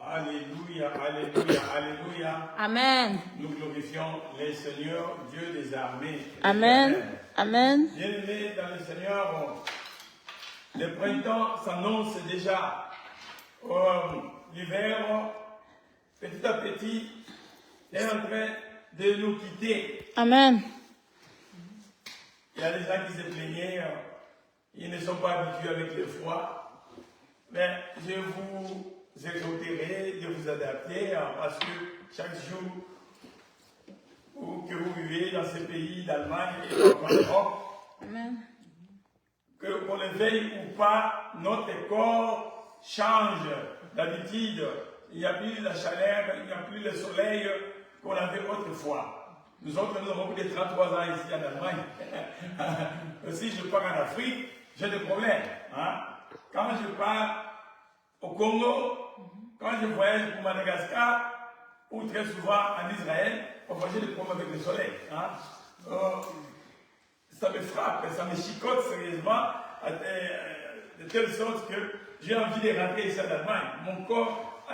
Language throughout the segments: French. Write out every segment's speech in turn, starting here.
Alléluia, alléluia, alléluia. Amen. Nous glorifions le Seigneur, Dieu des armées. Amen. Amen. Bien-aimés dans le Seigneur, le printemps s'annonce déjà. L'hiver, petit à petit, est en train de nous quitter. Amen. Il y a des gens qui se plaignaient, ils ne sont pas habitués avec le froid. Mais je vous exhorterai de vous adapter parce que chaque jour que vous vivez dans ces pays d'Allemagne et en Europe, qu'on le veuille ou pas, notre corps change. D'habitude, il n'y a plus la chaleur, il n'y a plus le soleil qu'on avait autrefois. Nous autres, nous avons plus de 33 ans ici en Allemagne. Si je pars en Afrique, j'ai des problèmes. Hein? Quand je pars au Congo, quand je voyage pour Madagascar, ou très souvent en Israël, parfois j'ai des problèmes avec le soleil. Hein? Ça me frappe, ça me chicote sérieusement, de telle sorte que j'ai envie de rentrer ici en Allemagne. Mon corps,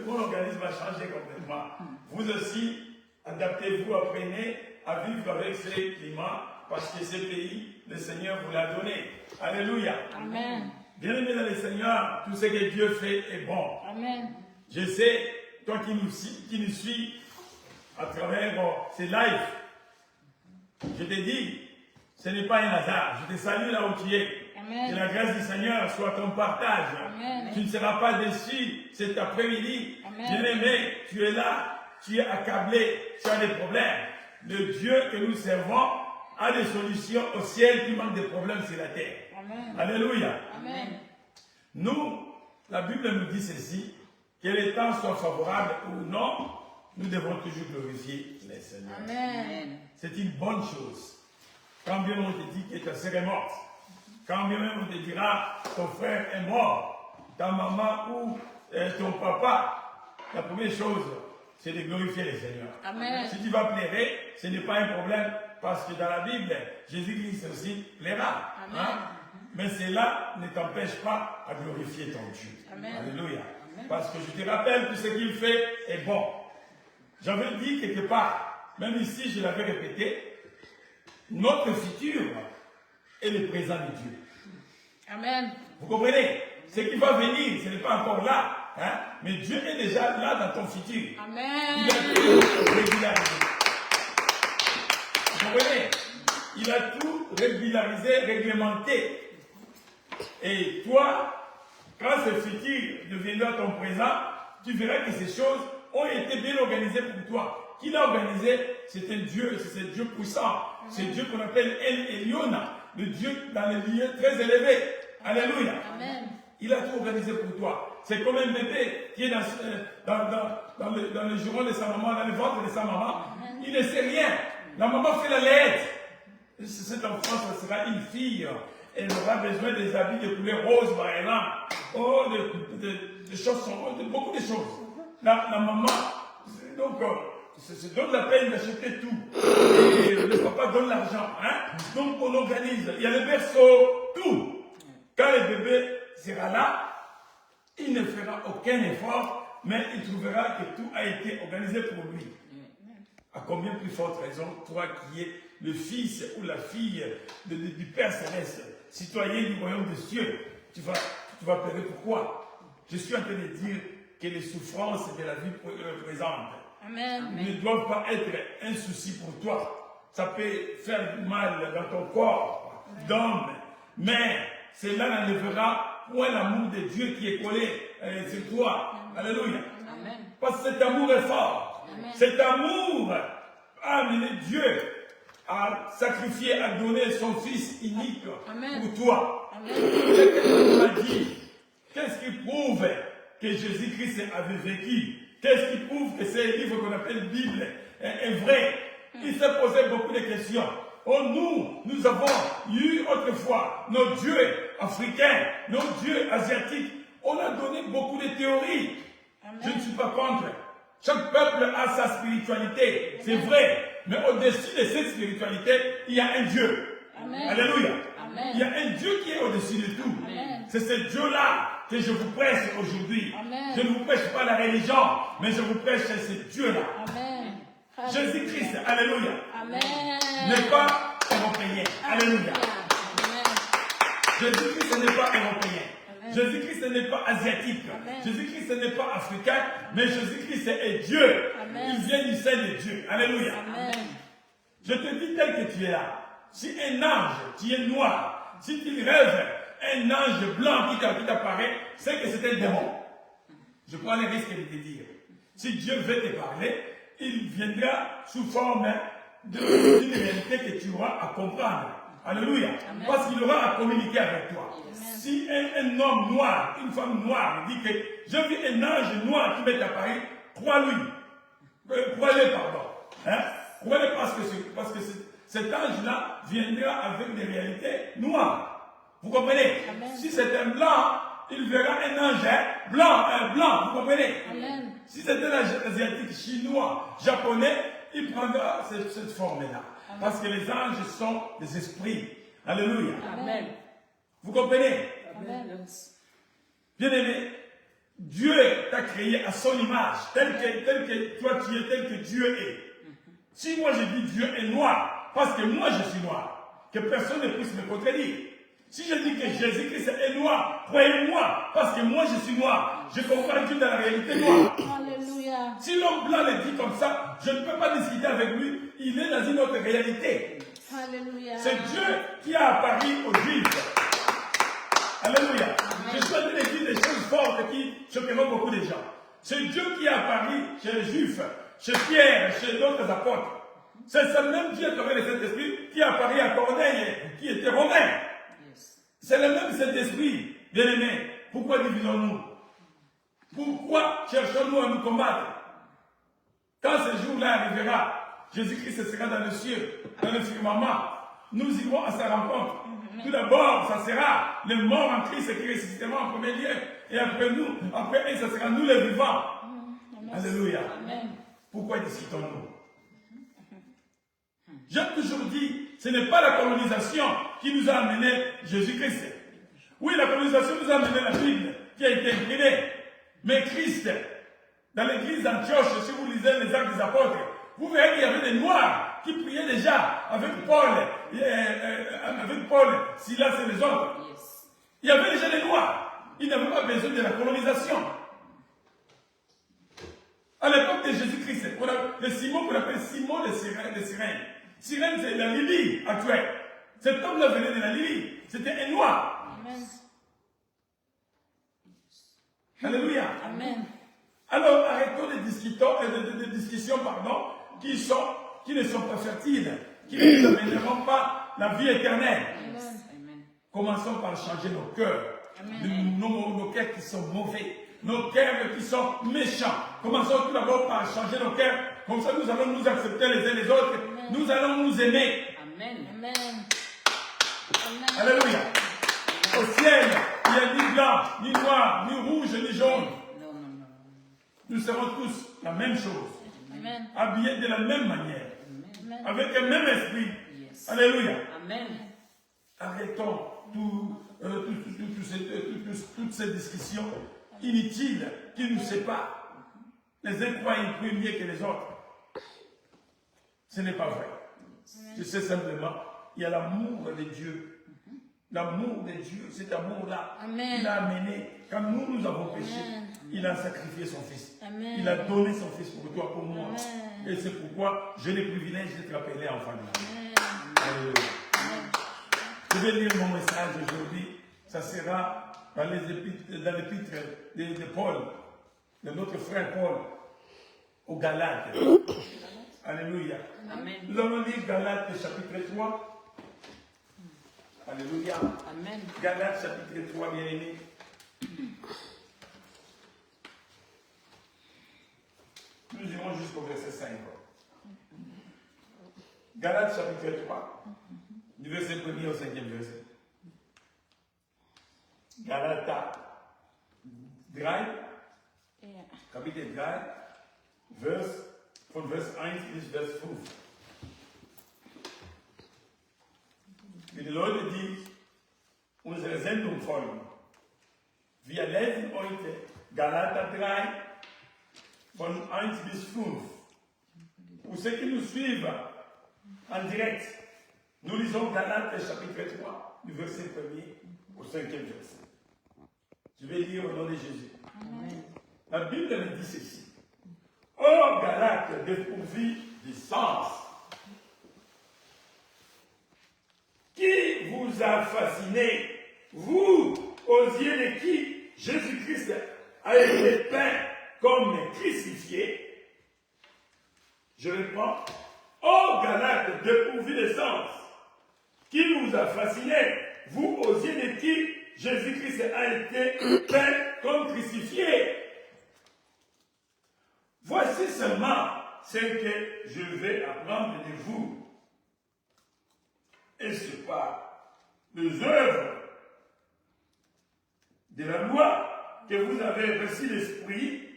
mon organisme a changé complètement. Vous aussi, adaptez-vous, apprenez à vivre avec ces climats, parce que ce pays, le Seigneur vous l'a donné. Alléluia. Amen. Bien-aimés dans le Seigneur, tout ce que Dieu fait est bon. Amen. Je sais, toi qui nous suis à travers ces lives, je te dis, ce n'est pas un hasard. Je te salue là où tu es. Amen. Que la grâce du Seigneur soit ton partage. Amen. Tu ne seras pas déçu cet après-midi. Bien-aimé, tu es là, tu es accablé, tu as des problèmes. Le Dieu que nous servons a des solutions au ciel qui manque de problèmes sur la terre. Amen. Alléluia. Amen. Nous, la Bible nous dit ceci, que les temps soient favorables ou non, nous devons toujours glorifier le Seigneur. Amen. C'est une bonne chose. Quand bien on te dit que ta sœur est morte, quand bien même on te dira ton frère est mort, ta maman ou ton papa, la première chose, c'est de glorifier le Seigneur. Amen. Si tu vas pleurer, ce n'est pas un problème, parce que dans la Bible, Jésus-Christ aussi plaira. Hein? Mais cela ne t'empêche pas à glorifier ton Dieu. Amen. Alléluia. Parce que je te rappelle que ce qu'il fait est bon. J'avais dit quelque part, même ici je l'avais répété, notre futur est le présent de Dieu. Amen. Vous comprenez? Ce qui va venir, ce n'est pas encore là. Hein? Mais Dieu est déjà là dans ton futur. Amen. Il a tout régularisé. Vous comprenez? Il a tout régularisé, réglementé. Et toi, quand ce futur deviendra ton présent, tu verras que ces choses ont été bien organisées pour toi. Qui l'a organisé? C'est un Dieu, c'est Dieu puissant. C'est Dieu qu'on appelle El Eliona, le Dieu dans les lieux très élevés. Alléluia. Amen. Il a tout organisé pour toi. C'est comme un bébé qui est dans le giron de sa maman, dans le ventre de sa maman. Il ne sait rien. La maman fait la lettre. Cet enfant, ce sera une fille. Elle aura besoin des habits de couleur rose, par exemple. Oh, de chaussons, de beaucoup de choses. La maman, donc, se donne la peine d'acheter tout. Et le papa donne l'argent. Hein? Donc, on organise. Il y a le berceau, tout. Quand le bébé sera là, il ne fera aucun effort, mais il trouvera que tout a été organisé pour lui. À combien plus forte raison, toi qui es le fils ou la fille du Père Céleste, citoyen du royaume des cieux, tu vas pleurer pourquoi? Je suis en train de dire que les souffrances de la vie présente ne doivent pas être un souci pour toi. Ça peut faire du mal dans ton corps d'homme, mais cela n'enlèvera point l'amour de Dieu qui est collé sur toi. Alléluia. Amen. Parce que cet amour est fort. Amen. Cet amour a amené Dieu à sacrifier, à donner son Fils unique pour toi. Qu'est-ce qui prouve que Jésus-Christ avait vécu? Qu'est-ce qui prouve que ce livre qu'on appelle Bible est vrai? Il s'est posé beaucoup de questions. Oh, nous avons eu autrefois nos dieux africains, nos dieux asiatiques. On a donné beaucoup de théories. Amen. Je ne suis pas contre. Chaque peuple a sa spiritualité, c'est vrai. Mais au-dessus de cette spiritualité, il y a un Dieu. Amen. Alléluia. Amen. Il y a un Dieu qui est au-dessus de tout. C'est ce Dieu-là que je vous prêche aujourd'hui. Amen. Je ne vous prêche pas la religion, mais je vous prêche ce Dieu-là. Amen. Jésus-Christ, alléluia, Amen. n'est pas européen. Alléluia. Amen. Jésus-Christ n'est pas européen. Amen. Jésus-Christ n'est pas asiatique. Amen. Jésus-Christ n'est pas africain, mais Jésus-Christ est Dieu. Amen. Il vient du sein de Dieu. Alléluia. Amen. Je te dis tel que tu es là. Si un ange qui est noir, si tu rêves un ange blanc qui t'apparaît, c'est que c'est un démon. Je prends le risque de te dire. Si Dieu veut te parler, il viendra sous forme d'une réalité que tu auras à comprendre. Alléluia. Amen. Parce qu'il aura à communiquer avec toi. Amen. Si un homme noir, une femme noire dit que j'ai vu un ange noir qui m'est apparu, crois-lui. Crois-le, pardon. Hein? Crois-le parce que cet ange-là viendra avec des réalités noires. Vous comprenez? Amen. Si c'est un blanc, il verra un ange blanc. Vous comprenez? Amen. Si c'est un asiatique, chinois, japonais, il prendra cette forme-là. Parce que les anges sont des esprits. Alléluia. Amen. Vous comprenez? Amen. Bien-aimé, Dieu t'a créé à son image, tel que toi tu es, tel que Dieu est. Si moi je dis Dieu est noir, parce que moi je suis noir, que personne ne puisse me contredire. Si je dis que Jésus-Christ est noir, croyez-moi, parce que moi je suis noir. Je comprends Dieu dans la réalité noire. Alléluia. Si l'homme blanc le dit comme ça, je ne peux pas discuter avec lui. Il est dans une autre réalité. Alléluia. C'est Dieu qui a apparu aux Juifs. Alléluia. Je suis en train de dire des choses fortes qui choqueront beaucoup de gens. C'est Dieu qui a apparu chez les Juifs, chez Pierre, chez d'autres apôtres. C'est ce même Dieu qui avait le Saint-Esprit qui a apparu à Corneille, qui était romain. C'est le même Saint-Esprit, bien-aimé. Pourquoi divisons-nous? Pourquoi cherchons-nous à nous combattre? Quand ce jour-là arrivera, Jésus-Christ sera dans le ciel, dans le firmament. Nous irons à sa rencontre. Tout d'abord, ça sera les morts en Christ qui ressusciteront en premier lieu. Et après nous, après eux, ça sera nous les vivants. Alléluia. Amen. Pourquoi discutons-nous? J'ai toujours dit, ce n'est pas la colonisation qui nous a amené Jésus-Christ. Oui, la colonisation nous a amené la Bible qui a été imprimée. Mais Christ, dans l'église d'Antioche, si vous lisez les Actes des Apôtres, vous verrez qu'il y avait des Noirs qui priaient déjà avec Paul, Silas et les autres. Il y avait déjà des Noirs. Ils n'avaient pas besoin de la colonisation. À l'époque de Jésus-Christ, le Simon qu'on appelle Simon de Cyrène. Cyrène, c'est la Libye actuelle. Cet homme-là venait de la Libye. C'était un Noir. Amen. Alléluia. Amen. Alors, arrêtons des discussions, qui ne sont pas fertiles, qui ne nous amèneront pas la vie éternelle. Amen. Commençons par changer nos cœurs. Amen. Nos cœurs qui sont mauvais. Nos cœurs qui sont méchants. Commençons tout d'abord par changer nos cœurs. Comme ça, nous allons nous accepter les uns les autres. Amen. Nous allons nous aimer. Amen. Amen. Alléluia. Au ciel, il n'y a ni blanc, ni noir, ni rouge, ni jaune. Non, non, non. Nous serons tous la même chose. Amen. Habillés de la même manière. Amen. Avec le même esprit. Yes. Alléluia. Amen. Arrêtons toutes ces discussions inutiles qui nous séparent. Les uns croient ils prient mieux que les autres. Ce n'est pas vrai. Je sais simplement, il y a l'amour de Dieu. L'amour de Dieu, cet amour-là, Amen. il a amené, quand nous avons péché, Amen. il a sacrifié son fils. Amen. Il a donné son fils pour toi, pour moi. Amen. Et c'est pourquoi j'ai le privilège d'être appelé enfant de Dieu. Amen. Alléluia. Je vais lire mon message aujourd'hui. Ça sera dans l'épître de Paul, de notre frère Paul, aux Galates. Alléluia. Amen. Nous allons lire Galates chapitre 3. Alléluia. Amen. Galates chapitre 3, bien-aimés. Nous irons jusqu'au verset 5. Galates chapitre 3, du verset 1er au 5e verset. Galates 3, Kapitel 3, von Vers 1 bis Vers 5. Wie die Leute, die unsere Sendung folgen, Wir lesen heute Galater 3 von 1 bis 5. Pour ceux qui nous suivent en direct, nous lisons Galates chapitre 3, du verset 1er au 5e verset. Je vais lire au nom de Jésus. Amen. La Bible me dit ceci. Ô Galates dépourvus de sens, qui vous a fasciné, vous, aux yeux de qui Jésus-Christ a été peint comme crucifié? Je reprends. Ô Galates dépourvus de sens, qui vous a fasciné, vous, aux yeux de qui Jésus-Christ a été peint comme crucifié? Voici seulement ce que je vais apprendre de vous. Et ce pas les œuvres de la loi que vous avez reçu l'Esprit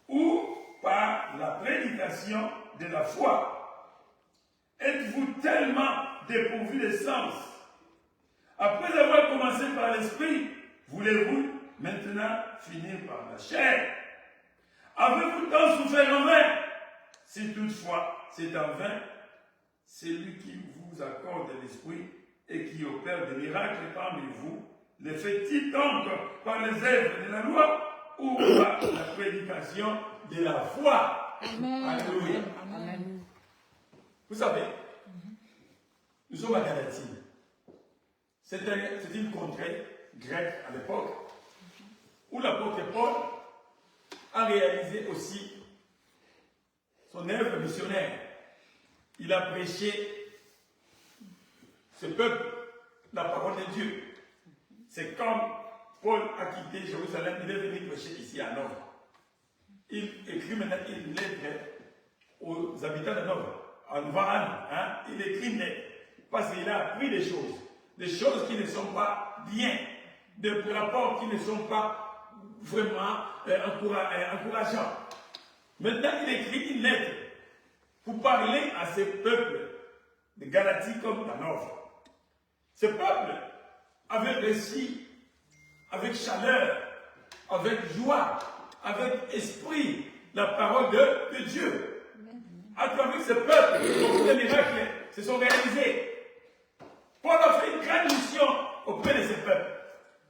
ou par la prédication de la foi. Êtes-vous tellement dépourvu de sens? Après avoir commencé par l'Esprit, voulez-vous maintenant finir par la chair? Avez-vous tant souffert en vain? Si toutefois c'est en vain, c'est lui qui vous accorde l'Esprit et qui opère des miracles parmi vous, le fait-il donc par les œuvres de la loi ou par la prédication de la foi? Amen. Alléluia. Amen. Vous savez, nous sommes à Galatie. C'est une contrée grecque à l'époque où l'apôtre Paul a réalisé aussi son œuvre missionnaire. Il a prêché ce peuple la parole de Dieu. C'est comme Paul a quitté Jérusalem, il est venu prêcher ici à Nov. Il écrit maintenant une lettre aux habitants de Nov, en Varan. Il écrit une lettre parce qu'il a appris des choses qui ne sont pas bien, des rapports qui ne sont pas vraiment encourageants. Maintenant, il écrit une lettre pour parler à ce peuple de Galatie comme d'Hanovre. Ce peuple avait reçu avec chaleur, avec joie, avec esprit la parole de Dieu. À travers ce peuple, beaucoup de miracles se sont réalisés. Paul a fait une grande mission auprès de ce peuple.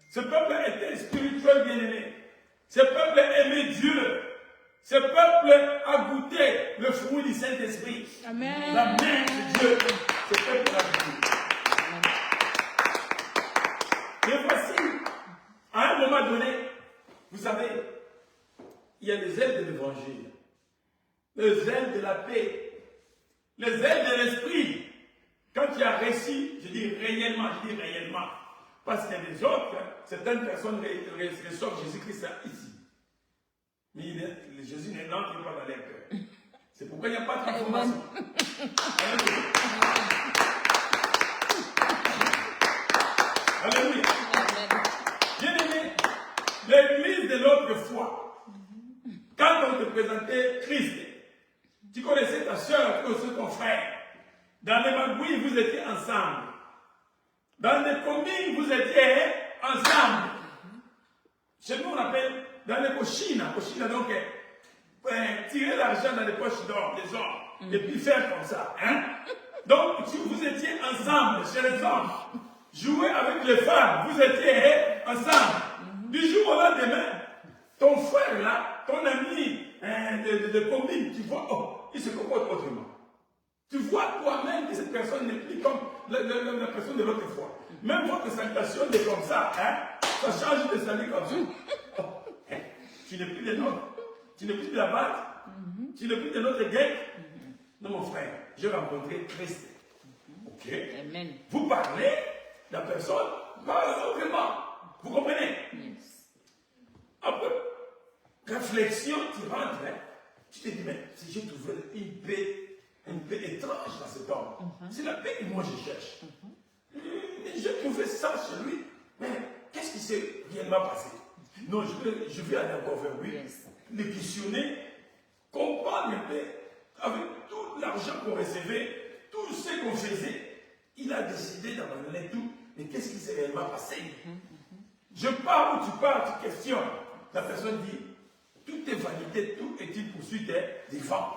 Ce peuple était spirituel bien-aimé. Ce peuple aimait Dieu. Ce peuple a goûté le fruit du Saint-Esprit. Amen. La main de Dieu. Ce peuple a goûté. Et voici, à un moment donné, vous savez, il y a les ailes de l'évangile, les ailes de la paix, les ailes de l'esprit. Quand tu as reçu, je dis réellement, parce que les autres, certaines personnes reçoivent Jésus-Christ ici. Mais Jésus n'entre pas dans leur cœur. C'est pourquoi il n'y a pas de transformation. Alléluia. Bien-aimé, l'église de l'autre foi, quand on te présentait Christ, tu connaissais ta soeur, tu connaissais ton frère. Dans les magouilles, vous étiez ensemble. Dans les communes, vous étiez ensemble. Chez nous, on appelle dans les cochines. Cochines, donc, tirer l'argent dans les poches d'or des hommes. Et puis faire comme ça. Donc, vous étiez ensemble chez les hommes. Jouer avec les femmes, vous étiez ensemble. Du jour au lendemain, ton frère là, ton ami de commune, tu vois, oh, il se comporte autrement. Tu vois toi-même que cette personne n'est plus comme la personne de l'autre fois. Même votre salutation est comme ça, ça change de salut comme ça. Oh, tu n'es plus de nôtres, tu n'es plus de la base, tu n'es plus de notre gang. Non, mon frère, j'ai rencontré Christ. Ok? Amen. Vous parlez, la personne parle autrement. Vous comprenez? Yes. Après, réflexion, tu rentres, tu te dis, mais si j'ai trouvé une paix étrange dans cet homme, c'est la paix que moi je cherche. J'ai trouvé ça chez lui, mais qu'est-ce qui s'est réellement passé? Non, je vais aller encore vers lui, le questionner, comprendre un peu, avec tout l'argent qu'on recevait, tout ce qu'on faisait, il a décidé d'abandonner tout, mais qu'est-ce qui s'est réellement passé? Je pars où tu pars, tu questionnes. La personne dit, tout est validé, tout est-il poursuite des vents.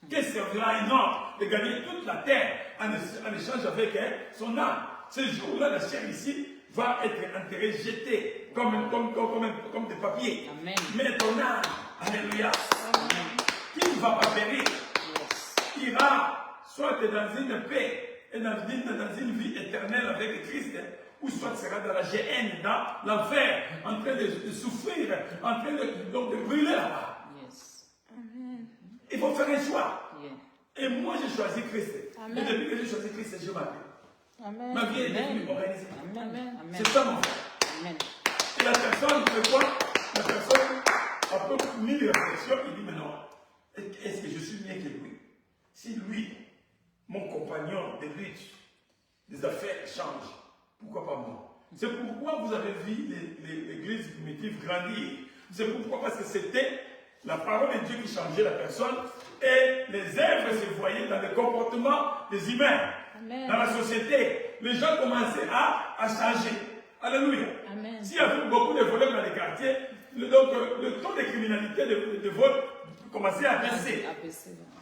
Qu'est-ce que servira un homme de gagner toute la terre en échange avec son âme? Ce jour-là, la chair ici va être enterrée, jetée comme des papiers. Amen. Mais ton âme, alléluia, qui ne va pas périr, Yes. ira soit dans une paix et dans une vie éternelle avec Christ, ou soit sera dans la géhenne, dans l'enfer, en train de souffrir, en train de brûler là-bas. Yes. Il faut faire un choix. Yeah. Et moi, j'ai choisi Christ. Amen. Et depuis que j'ai choisi Christ, je m'appelle. Amen. Ma vie est Amen. devenue organisée. Amen. Amen. C'est ça mon frère. Amen. Et la personne fait quoi? La personne, après mille réflexions, il dit, mais non, est-ce que je suis mieux que lui? Si lui, mon compagnon de lutte, des affaires changent, pourquoi pas moi? C'est pourquoi vous avez vu l'église primitive grandir. C'est pourquoi, parce que c'était la parole de Dieu qui changeait la personne et les œuvres se voyaient dans le comportement des humains. Amen. Dans la société, les gens commençaient à changer. Alléluia. Amen. S'il y avait beaucoup de voleurs dans les quartiers, le taux de criminalité de vol commençait à baisser.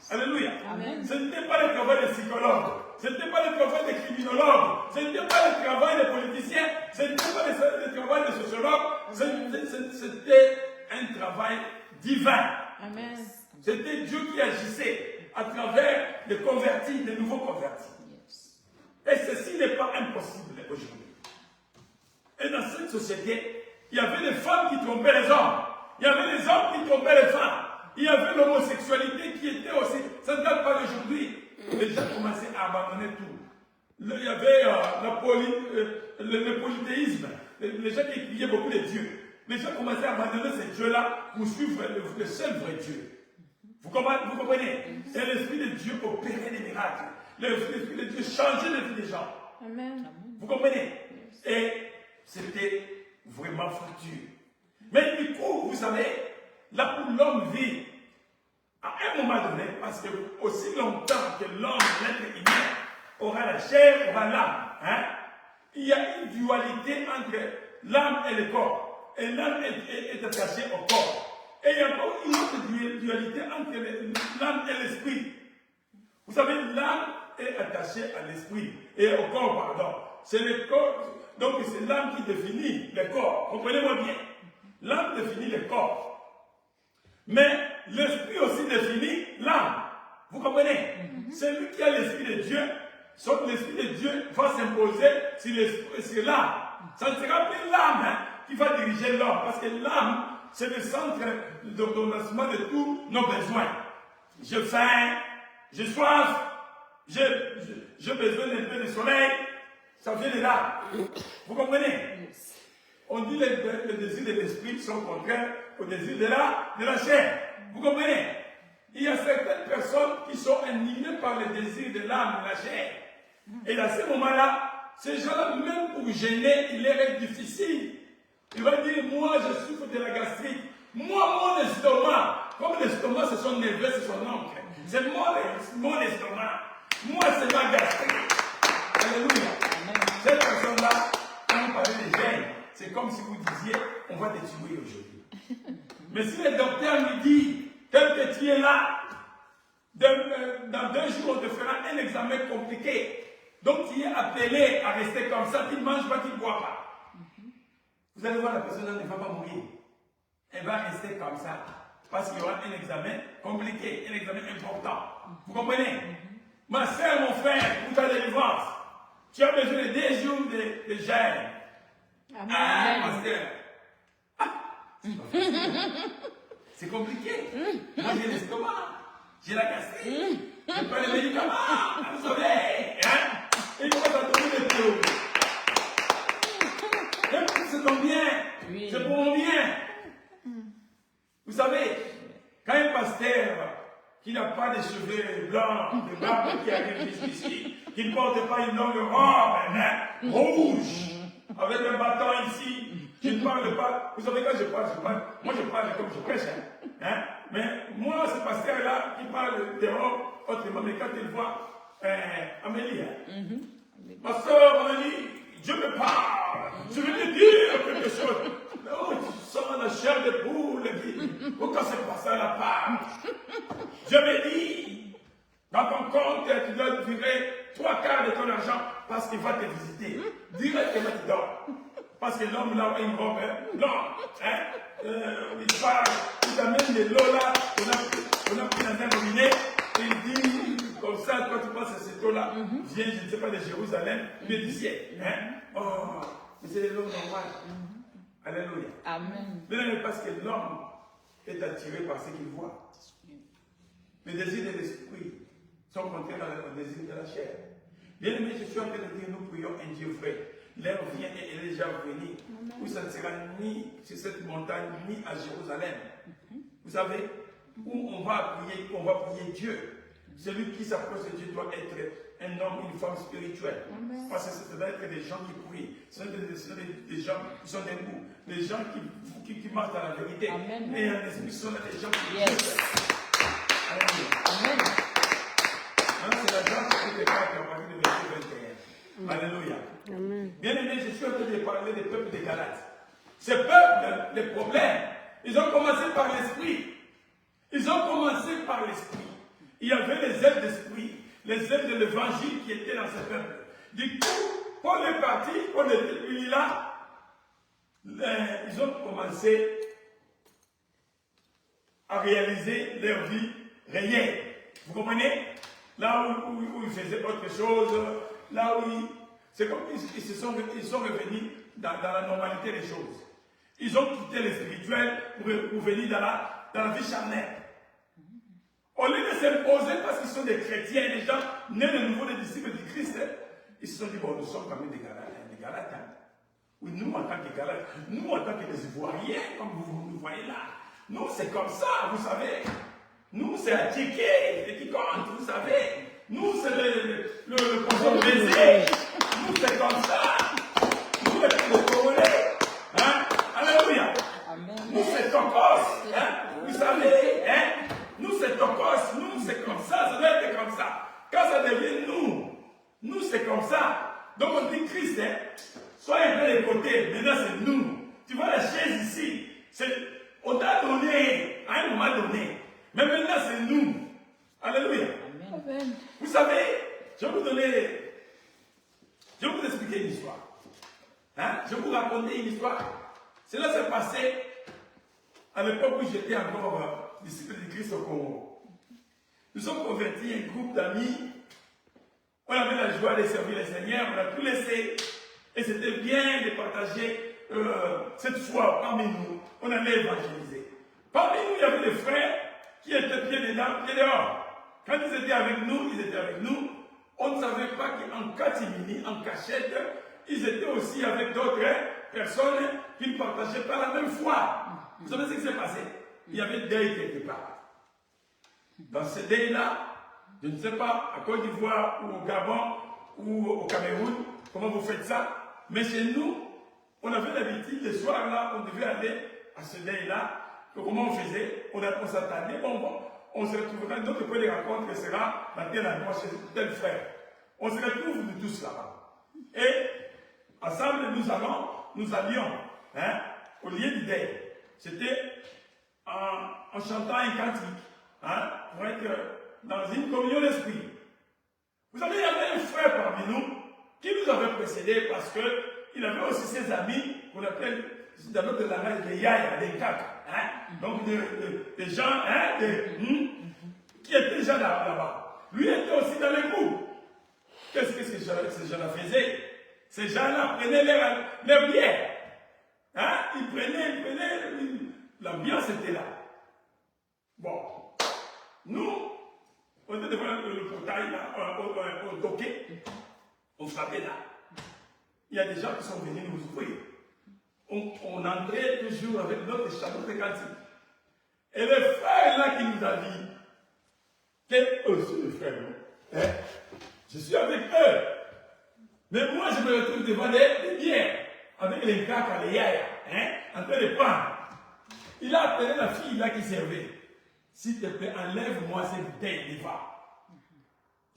Alléluia. Amen. Ce n'était pas le travail des psychologues, ce n'était pas le travail des criminologues, ce n'était pas le travail des politiciens, ce n'était pas le travail des sociologues, c'était un travail divin. Amen. C'était Dieu qui agissait à travers des convertis, des nouveaux convertis. Yes. Et ceci n'est pas impossible aujourd'hui. Et dans cette société, il y avait des femmes qui trompaient les hommes. Il y avait des hommes qui trompaient les femmes. Il y avait l'homosexualité qui était aussi. Ça ne date pas d'aujourd'hui. Les gens commençaient à abandonner tout. Il y avait le polythéisme. Les gens qui criaient beaucoup les dieux. Les gens commençaient à abandonner ces dieux-là pour suivre le seul vrai Dieu. Vous comprenez? Et l'Esprit de Dieu opérait des miracles. L'Esprit de Dieu changeait la vie des gens. Amen. Vous comprenez? Et c'était vraiment foutu. Mais du coup, vous savez, là où l'homme vit, à un moment donné, parce que aussi longtemps que l'homme, l'être humain, aura la chair, aura l'âme, hein, il y a une dualité entre l'âme et le corps. Et l'âme est attachée au corps. Et il y a encore une autre dualité entre l'âme et l'esprit. Vous savez, l'âme est attachée à l'esprit et au corps, pardon. C'est le corps, donc c'est l'âme qui définit le corps. Comprenez-moi bien. L'âme définit le corps. Mais l'esprit aussi définit l'âme. Vous comprenez? Celui qui a l'esprit de Dieu, sauf l'esprit de Dieu va s'imposer sur l'âme. Ça ne sera plus l'âme qui va diriger l'homme, parce que l'âme, c'est le centre d'ordonnancement de tous nos besoins. J'ai faim, j'ai soif, j'ai besoin d'un peu de soleil, ça vient de là. Vous comprenez? On dit que les désirs de l'esprit sont contraires aux désirs de la chair. Vous comprenez? Il y a certaines personnes qui sont animées par les désirs de l'âme, de la chair. Et à ce moment-là, ces gens-là, même pour gêner, il leur est difficile. Il va dire, moi je souffre de la gastrite. Moi, mon estomac, comme l'estomac c'est son neveu, c'est son oncle. C'est mon estomac. Moi, c'est ma gastrite. Alléluia. Cette personne-là, quand on parlait des gènes, c'est comme si vous disiez, on va te tuer aujourd'hui. Mais si le docteur me dit, tel que tu es là, dans 2 jours, on te fera un examen compliqué. Donc tu es appelé à rester comme ça, tu ne manges pas, tu ne bois pas. Vous allez voir, la personne ne va pas mourir. Elle va rester comme ça. Parce qu'il y aura un examen compliqué, un examen important. Vous comprenez? Ma soeur, mon frère, pour ta délivrance, tu as besoin de 2 jours de jeûne. Ah, ma soeur. C'est compliqué. Moi, j'ai l'estomac, j'ai la gastrite, j'ai pas les médicaments, vous savez. Et il faut pas donner des théories. C'est ton bien. Oui. C'est pour mon bien. Vous savez, quand un pasteur qui n'a pas de cheveux blancs, de barbe qui arrive jusqu'ici, qui ne porte pas une longue robe, rouge, avec un bâton ici, je ne parle pas. Vous savez, quand je parle, moi je parle comme je prêche. Mais moi, ce pasteur-là qui parle dehors, autrement, mais quand il voit Amélie, ma soeur Amélie, Dieu me parle. Je vais te dire quelque chose. Oh, tu sens la chair de poule. Pourquoi c'est pas ça la part? Je me dis, dans ton compte, tu dois virer 3/4 de ton argent parce qu'il va te visiter. Directement, tu dors. Parce que l'homme là a une robe blanche. Il parle, il t'amène de l'eau là, on a pris dans un robinet, et il dit, comme ça, quand tu passes à cette eau-là, viens, je ne sais pas, de Jérusalem, mais du ciel. Oh, c'est de l'eau normale. Alléluia. Amen. Mais parce que l'homme est attiré par ce qu'il voit. Les désirs de l'esprit sont contraires au désir de la chair. Bien aimé, je suis en train de dire, nous prions un Dieu vrai. L'heure vient et elle est déjà venue, où ça ne sera ni sur cette montagne, ni à Jérusalem. Vous savez, où on va prier Dieu. Celui qui s'approche de Dieu doit être un homme, une femme spirituelle. Parce que ça doit être des gens qui prient. Ce sont des gens qui sont debout. Des gens qui marchent dans la vérité. Amen. Et en esprit, ce sont des gens qui Yes. Amen. C'est la grande qui fait part à partir du verset 21. Alléluia. Amen. Bien aimé, je suis en train de parler des peuples des Galates. Ces peuples, les problèmes, ils ont commencé par l'esprit. Ils ont commencé par l'esprit. Il y avait les ailes d'esprit, les ailes de l'évangile qui étaient dans ces peuples. Du coup, Paul est parti, Paul était venu là. Ils ont commencé à réaliser leur vie réelle. Vous comprenez? Là où ils faisaient autre chose, là où c'est comme ils sont revenus dans la normalité des choses. Ils ont quitté le spirituel pour venir dans la vie charnelle. Au lieu de s'imposer parce qu'ils sont des chrétiens, des gens nés de nouveau des disciples du Christ, ils se sont dit, bon, nous sommes quand même des Galates. Oui, nous en tant que Galates, nous en tant que des Ivoiriens, comme vous nous voyez là, nous c'est comme ça, vous savez. Nous c'est à checker, et qui compte, vous savez. Nous c'est le poisson baiser. Nous c'est comme ça. Nous les Congolais. Alléluia. Amen. Nous c'est Tokos. Vous savez, nous c'est Tokos, nous c'est comme ça doit être comme ça. Quand ça devient nous c'est comme ça. Donc on dit Christ, soyez un peu de côté, maintenant c'est nous. Tu vois la chaise ici, on t'a donné à un moment donné. Mais maintenant c'est nous. Alléluia. Amen. Vous savez, je vais vous expliquer une histoire. Je vais vous raconter une histoire. Cela s'est passé à l'époque où j'étais encore disciple de Christ au Congo. Nous sommes convertis, un groupe d'amis. On avait la joie de servir le Seigneur, on a tout laissé. Et c'était bien de partager cette foi parmi nous. On allait évangéliser. Parmi nous, il y avait des frères qui étaient pieds dedans, pieds dehors. Quand ils étaient avec nous, ils étaient avec nous. On ne savait pas qu'en catimini, en cachette, ils étaient aussi avec d'autres personnes qui ne partageaient pas la même foi. Vous savez ce qui s'est passé? Il y avait deuil quelque part. Dans ce deuil-là, je ne sais pas, à Côte d'Ivoire ou au Gabon ou au Cameroun, comment vous faites ça, mais chez nous, on avait l'habitude, le soir-là, on devait aller à ce deuil-là. Comment on faisait? On s'attendait, on se retrouvera, notre point de rencontre sera dans tel endroit chez tel frère. On se retrouve nous tous là-bas. Et ensemble, nous allions au lieu du deuil. C'était en chantant un cantique, pour être dans une communion d'esprit. Vous savez, il y avait un frère parmi nous qui nous avait précédé parce qu'il avait aussi ses amis qu'on appelle dans notre langage des yaya, des caca. Donc des gens qui étaient déjà là-bas. Lui était aussi dans le groupe. Qu'est-ce que ces gens-là faisaient? Ces gens-là prenaient leur bière. Ils prenaient, l'ambiance était là. Bon, nous, on était devant le portail, là, on toquait, on frappait là. Il y a des gens qui sont venus nous ouvrir. On entrait toujours avec notre chapeau de cantique. Et le frère là qui nous a dit, quel aussi le frère, je suis avec eux. Mais moi je me retrouve devant des bières, avec les caca, les yaya, en train de prendre. Il a appelé la fille là qui servait. S'il te plaît, enlève-moi cette bouteille de vin.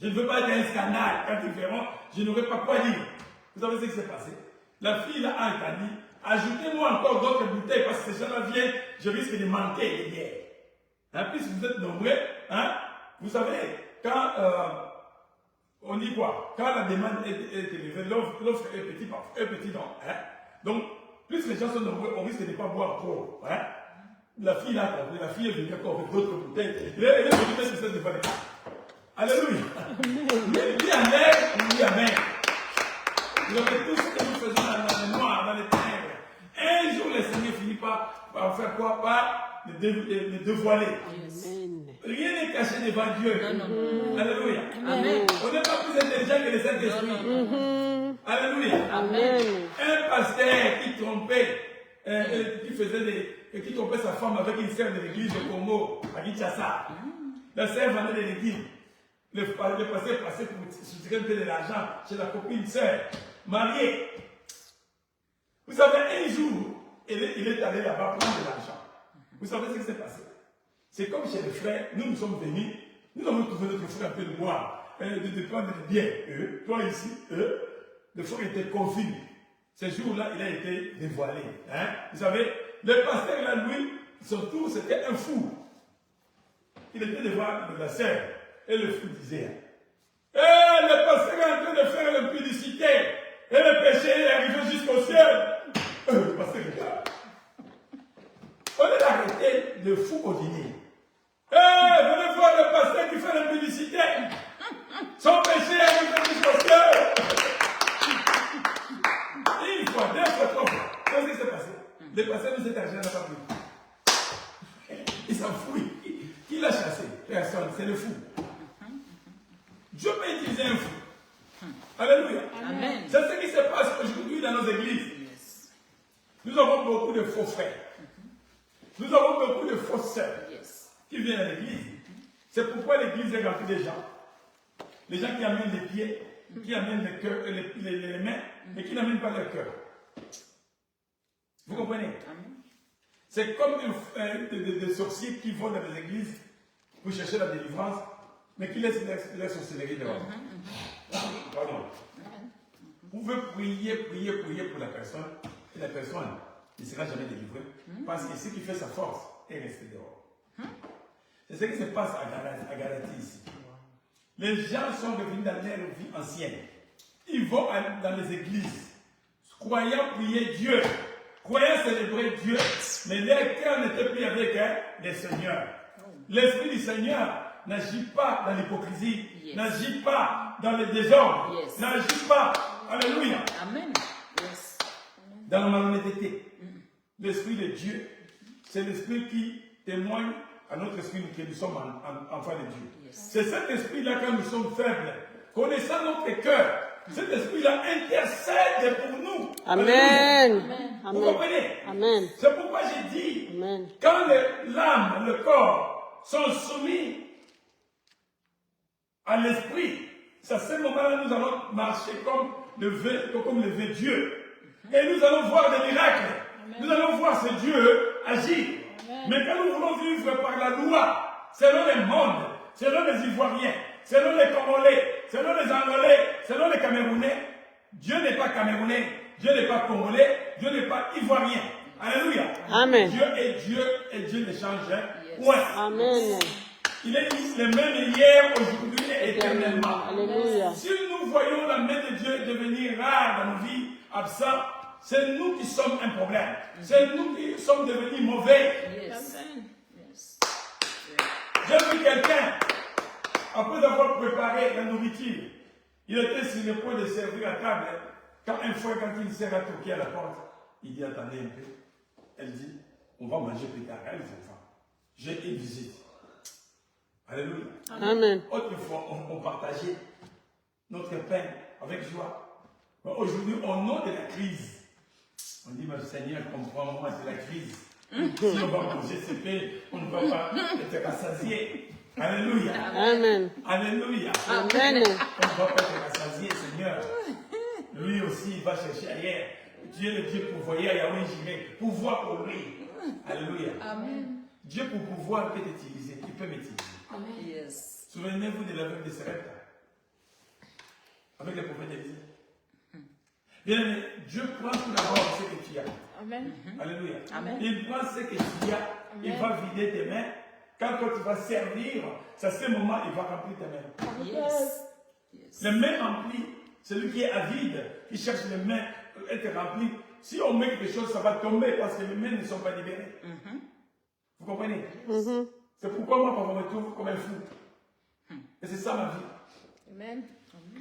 Je ne veux pas être un scandale. Quand ils verront, je n'aurai pas quoi dire. Vous savez ce qui s'est passé? La fille là a dit, ajoutez-moi encore d'autres bouteilles parce que ces gens-là viennent, je risque de manquer de bière. Hein, puisque vous êtes nombreux, hein, vous savez, quand on dit quoi? Quand la demande est élevée, l'offre est petit donc. Hein, donc, plus les gens sont nombreux, on risque de ne pas boire trop. Hein. La fille là, la fille est venue encore avec d'autres bouteilles. Elle est venue mettre ça devant les gens. Alléluia. Il dit amen, il dit amen. Vous avez tout ce que nous faisons dans le noir, dans les ténèbres. Un jour, le Seigneur finit par faire quoi? Par le dévoiler. Amen. Rien n'est caché devant Dieu. Non. Alléluia. Amen. On n'est pas plus intelligent que les Saint-Esprit. Alléluia. Amen. Un pasteur qui trompait, qui trompait sa femme avec une sœur de l'église au Congo, à Kinshasa. La sœur venait de l'église. Le pasteur passait pour soutirer un peu de l'argent chez la copine sœur, mariée. Vous savez, un jour, il est allé là-bas prendre de l'argent. Vous savez ce qui s'est passé? C'est comme chez les frères, nous sommes venus, nous avons trouvé notre frère un peu de boire, de prendre des biens. Toi ici, le frère était confus. Ce jour-là, il a été dévoilé. Hein? Vous savez, le pasteur là, lui, surtout, c'était un fou. Il était devant la sœur. Et le fou disait, le pasteur est en train de faire l'impudicité. Et le péché est arrivé jusqu'au ciel. Le pasteur regarde. On est arrêté le fou au dîner. Venez voir le pasteur qui fait l'impudicité. Son péché est arrivé jusqu'au ciel. Une fois, deux fois, trois fois. Qu'est-ce qui s'est passé? Le pasteur nous cet argent n'a pas pris. Il s'enfuit. Qui l'a chassé? Personne, c'est le fou. Dieu peut utiliser un fou. Alléluia. Amen. C'est ce qui se passe aujourd'hui dans nos églises. Yes. Nous avons beaucoup de faux frères. Nous avons beaucoup de fausses sœurs Yes. qui viennent à l'église. C'est pourquoi l'église est remplie de gens. Les gens qui amènent les pieds, qui amènent les cœurs, les mains, mais qui n'amènent pas leur cœur. Vous comprenez? Amen. C'est comme des sorciers qui vont dans les églises pour chercher la délivrance, mais qui laissent la sorcellerie dehors. Pardon. Vous pouvez prier pour la personne, et la personne ne sera jamais délivrée, parce que ce qui fait sa force est resté dehors. C'est ce qui se passe à Galatie ici. Les gens sont revenus dans leur vie ancienne. Ils vont dans les églises, croyant prier Dieu, croyant célébrer Dieu, mais leur cœur n'était plus avec le Seigneur. L'Esprit du Seigneur n'agit pas dans l'hypocrisie, n'agit pas dans le désordre, n'agit pas, alléluia, Amen. Yes. dans la malhonnêteté. L'Esprit de Dieu, c'est l'Esprit qui témoigne à notre esprit que nous sommes enfants de Dieu. C'est cet esprit-là, quand nous sommes faibles, connaissant notre cœur, cet esprit-là intercède pour nous. Amen. Vous comprenez? Amen. C'est pourquoi j'ai dit, Amen. quand l'âme, le corps sont soumis à l'esprit, c'est à ce moment-là nous allons marcher comme le veut Dieu. Et nous allons voir des miracles. Nous allons voir ce Dieu agir. Mais quand nous voulons vivre par la loi, selon les mondes, selon les Ivoiriens, selon les Congolais, selon les Angolais, selon les Camerounais, Dieu n'est pas Camerounais, Dieu n'est pas Congolais, Dieu n'est pas Ivoirien. Alléluia. Amen. Dieu est Dieu et Dieu ne change point. Amen. Il est le même hier, aujourd'hui et éternellement. Alléluia. Si nous voyons la main de Dieu devenir rare dans nos vies, absent, c'est nous qui sommes un problème. C'est nous qui sommes devenus mauvais. Yes. Yes. J'ai vu quelqu'un, après avoir préparé la nourriture, il était sur le point de servir à table. Quand une sœur a toqué à la porte, il dit, attendez un peu. Elle dit, on va manger plus tard. Elle, les enfants, j'ai une visite. Alléluia. Amen. Autrefois, on partageait notre pain avec joie. Mais aujourd'hui, au nom de la crise, on dit, mais Seigneur, comprends-moi, c'est la crise. Si on va manger ce pain, on ne va pas être rassasié. Alléluia. Amen. Alléluia. Amen. On ne va pas être rassasié, Seigneur. Lui aussi, il va chercher ailleurs. Dieu est le Dieu pourvoyeur, Yahweh Jireh. Pouvoir pour lui. Alléluia. Amen. Dieu pour pouvoir peut t'utiliser. Il peut m'utiliser. Yes. Souvenez-vous de l'aveugle de Sarepta. Avec le prophète Élisée. Bien aimé, Dieu prend tout d'abord ce que tu as. Amen. Alléluia. Amen. Il prend ce que tu as, il Amen. va vider tes mains. Quand toi tu vas servir, c'est à ce moment il va remplir tes mains. Yes. Yes. Les mains remplies, celui qui est avide, qui cherche les mains être remplies, si on met quelque chose, ça va tomber parce que les mains ne sont pas libérées. Vous comprenez? C'est pourquoi moi, parfois, je me trouve comme un fou. Et c'est ça ma vie. Amen.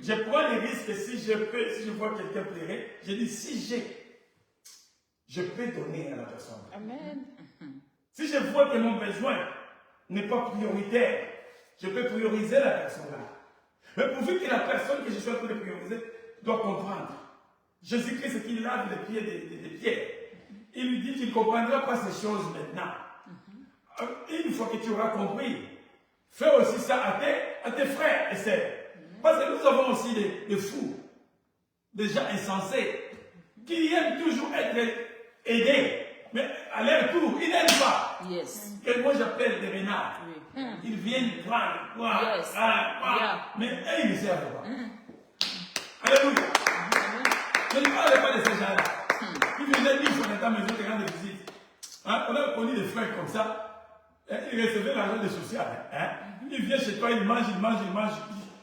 Je prends des risques si je peux, si je vois quelqu'un pleurer, je dis si je peux donner à la personne. Amen. Si je vois que mon besoin n'est pas prioritaire, je peux prioriser la personne là. Mais pourvu que la personne que je suis en train de prioriser doit comprendre. Jésus-Christ, c'est qu'il lave les pieds des pierres. Il lui dit, tu ne comprendras pas ces choses maintenant. Une fois que tu auras compris, fais aussi ça à tes frères et sœurs. Parce que nous avons aussi des fous, des gens insensés, qui aiment toujours être aidés. Mais à leur tour, ils n'aiment pas. Yes. Et moi j'appelle des renards. Oui. Ils viennent prendre, Yes. mais eux, ils ne servent pas. Alléluia. Je ne parle pas de ces gens-là. Ils venaient dire sur ta maison de rendre visite. Hein? On a connu des frères comme ça. Ils recevaient l'argent des social. Hein? Ils viennent chez toi, ils mangent.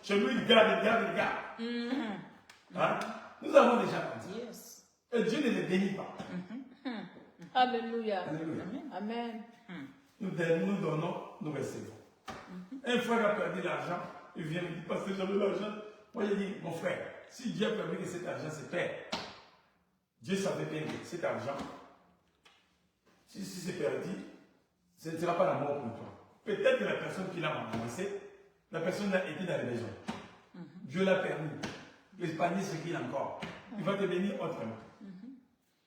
Chez lui, ils gardent. Hein? Nous avons des gens comme ça. Yes. Et Dieu ne les bénit pas. Alléluia. Alléluia. Amen. Nous donnons, nous recevons. Un frère a perdu l'argent, il vient me dire, parce que j'avais l'argent. Moi, j'ai dit, mon frère, si Dieu a permis que cet argent se perd, Dieu savait bien que cet argent, si c'est perdu, ce ne sera pas la mort pour toi. Peut-être que la personne qui l'a ramassé, la personne a été dans la maison. Dieu l'a permis. L'épargner ce qu'il a encore. Il va te bénir autrement.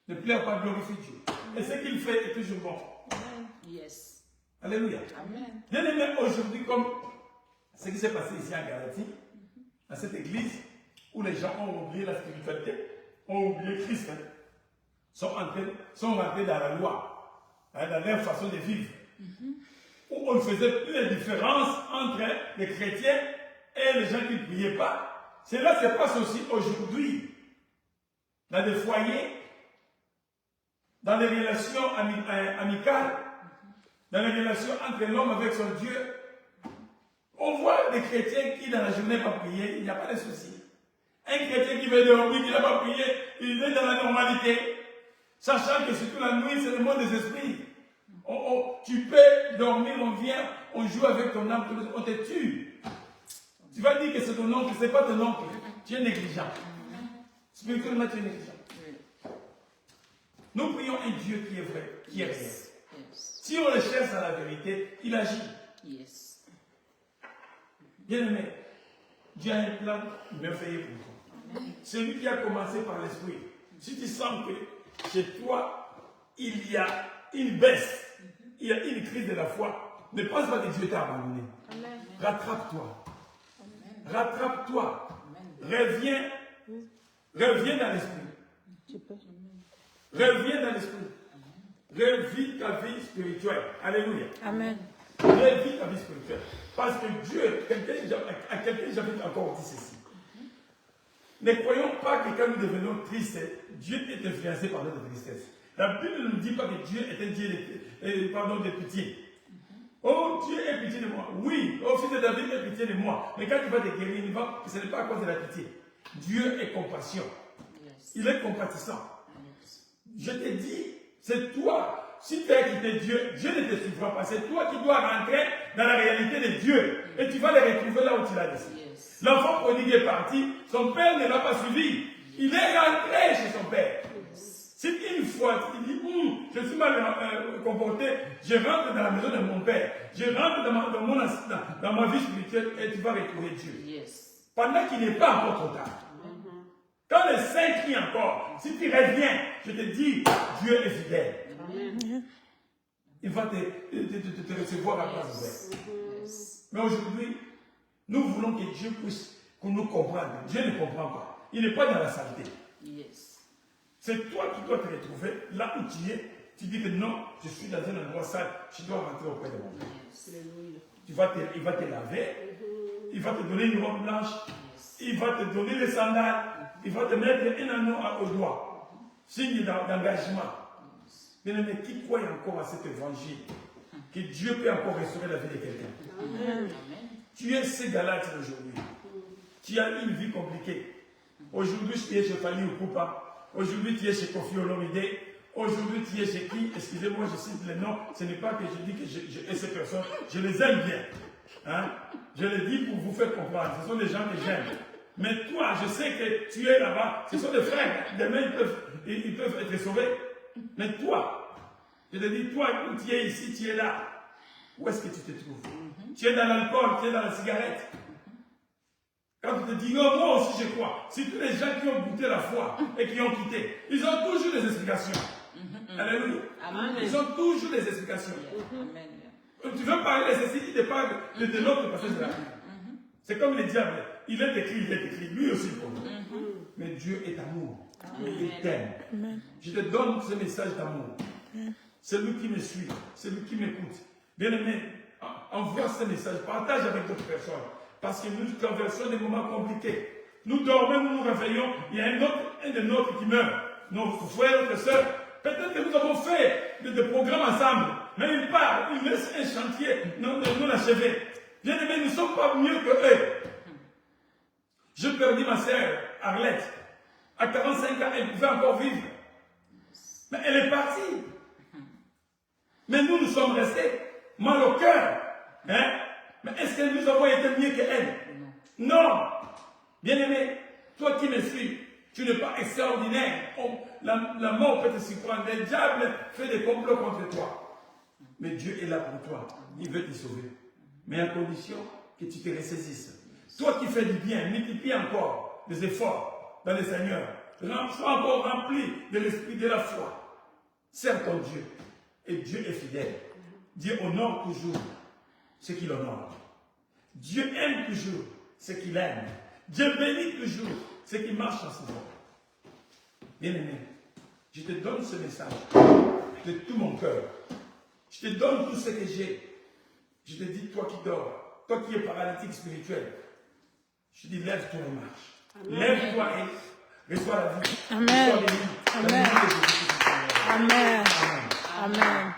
Ne pleure pas, glorifie Dieu. Et ce qu'il fait est toujours bon. Yes. Alléluia. Amen. Bien aimé, aujourd'hui, comme ce qui s'est passé ici en Galatie, dans cette église, où les gens ont oublié la spiritualité, ont oublié Christ, hein, sont rentrés dans la loi, hein, dans leur façon de vivre, où on ne faisait plus la différence entre les chrétiens et les gens qui ne priaient pas. Cela se passe aussi aujourd'hui, dans des foyers, dans les relations amicales, dans les relations entre l'homme avec son Dieu. On voit des chrétiens qui, dans la journée, n'ont pas prié, il n'y a pas de souci. Un chrétien qui veut dormir, qui n'a pas prié, il est dans la normalité, sachant que surtout la nuit, c'est le monde des esprits. Tu peux dormir, on vient, on joue avec ton âme, on te tue. Tu vas dire que c'est ton oncle, ce n'est pas ton oncle. Tu es négligent. Spirituellement, tu es négligent. Nous prions un Dieu qui est vrai, qui est réel. Yes. Si on le cherche à la vérité, il agit. Yes. Bien aimé, Dieu a un plan merveilleux pour toi. Celui qui a commencé par l'esprit. Si tu sens que chez toi, il y a une baisse, il y a une crise de la foi, ne pense pas que Dieu t'a abandonné. Rattrape-toi. Rattrape-toi. Reviens dans l'esprit. Tu peux. Reviens dans l'esprit. Revis ta vie spirituelle. Alléluia. Amen. Revis ta vie spirituelle. Parce que Dieu, à quelqu'un j'avais encore dit ceci. Ne croyons pas que quand nous devenons tristes, Dieu est influencé par notre tristesse. La Bible ne nous dit pas que Dieu est un Dieu de pitié. Oh, Dieu ait pitié de moi. Oui, oh, fils de David, ait pitié de moi. Mais quand tu vas te guérir, ce n'est pas à cause de la pitié. Dieu est compassion. Il est compatissant. Je te dis, c'est toi. Si tu as quitté Dieu, Dieu ne te suivra pas. C'est toi qui dois rentrer dans la réalité de Dieu. Et tu vas les retrouver là où tu l'as laissé. Yes. L'enfant prodigue est parti, son père ne l'a pas suivi. Il est rentré chez son père. Si une fois tu dis, je suis mal comporté, je rentre dans la maison de mon père, je rentre dans ma vie spirituelle et tu vas retrouver Dieu. Yes. Pendant qu'il n'est pas encore trop tard. Quand les saints crient encore, si tu reviens, je te dis, Dieu est fidèle. Il va te recevoir à place ouverte. Mais aujourd'hui, nous voulons que Dieu puisse nous comprendre. Dieu ne comprend pas. Il n'est pas dans la saleté. Yes. C'est toi qui dois te retrouver là où tu es. Tu dis que non, je suis dans un endroit sale, je dois rentrer auprès de mon Père. Il va te laver, il va te donner une robe blanche, il va te donner les sandales, Il va te mettre un anneau au doigt. Signe d'engagement. Bien-aimé, qui croit encore à cet évangile? Que Dieu peut encore restaurer la vie de quelqu'un. Amen. Tu es ces Galates aujourd'hui. Tu as une vie compliquée. Aujourd'hui, tu es chez Fali Okupa. Aujourd'hui, tu es chez Kofi Olomide. Aujourd'hui, tu es chez qui? Excusez-moi, je cite les noms. Ce n'est pas que je dis que je hais ces personnes. Je les aime bien. Hein? Je les dis pour vous faire comprendre. Ce sont des gens que j'aime. Mais toi, je sais que tu es là-bas. Ce sont des frères. Demain, ils peuvent être sauvés. Mais toi, je te dis, toi, tu es ici, tu es là. Où est-ce que tu te trouves? Tu es dans l'alcool, tu es dans la cigarette. Quand tu te dis, non, moi aussi je crois. Si tous les gens qui ont goûté la foi et qui ont quitté, ils ont toujours des explications. Alléluia. Amen. Ils ont toujours des explications. Amen. Tu veux parler de ceci, il te parle de l'autre parce que c'est là. C'est comme le diable. Il est écrit, lui aussi pour nous. Mais Dieu est amour. Il t'aime. Je te donne ce message d'amour. Celui qui me suit, celui qui m'écoute. Bien-aimé, envoie ce message, partage avec d'autres personnes. Parce que nous traversons des moments compliqués. Nous dormons, nous nous réveillons, il y a un de nôtres qui meurt. Nos frères, nos soeurs. Peut-être que nous avons fait des programmes ensemble, mais il part, il laisse un chantier non achevé. Bien-aimé, nous ne sommes pas mieux que eux. Je perdis ma sœur, Arlette. À 45 ans, elle pouvait encore vivre. Mais elle est partie. Mais nous sommes restés mal au cœur. Hein? Mais est-ce que nous avons été mieux qu'elle? Non. Bien-aimé, toi qui me suis, tu n'es pas extraordinaire. La mort peut te surprendre. Le diable fait des complots contre toi. Mais Dieu est là pour toi. Il veut te sauver. Mais à condition que tu te ressaisisses. Toi qui fais du bien, multiplie encore les efforts dans le Seigneur. Sois encore rempli de l'esprit de la foi. Sers ton Dieu. Et Dieu est fidèle. Dieu honore toujours ce qu'il honore. Dieu aime toujours ce qu'il aime. Dieu bénit toujours ce qui marche en ce moment. Bien-aimé, je te donne ce message de tout mon cœur. Je te donne tout ce que j'ai. Je te dis, toi qui dors, toi qui es paralytique spirituel, je dis, lève-toi et marche. Lève-toi et reçois la vie. Amen. Reçois les vies. Amen. La vie de Jésus-Christ. Amen. Amen. Amen.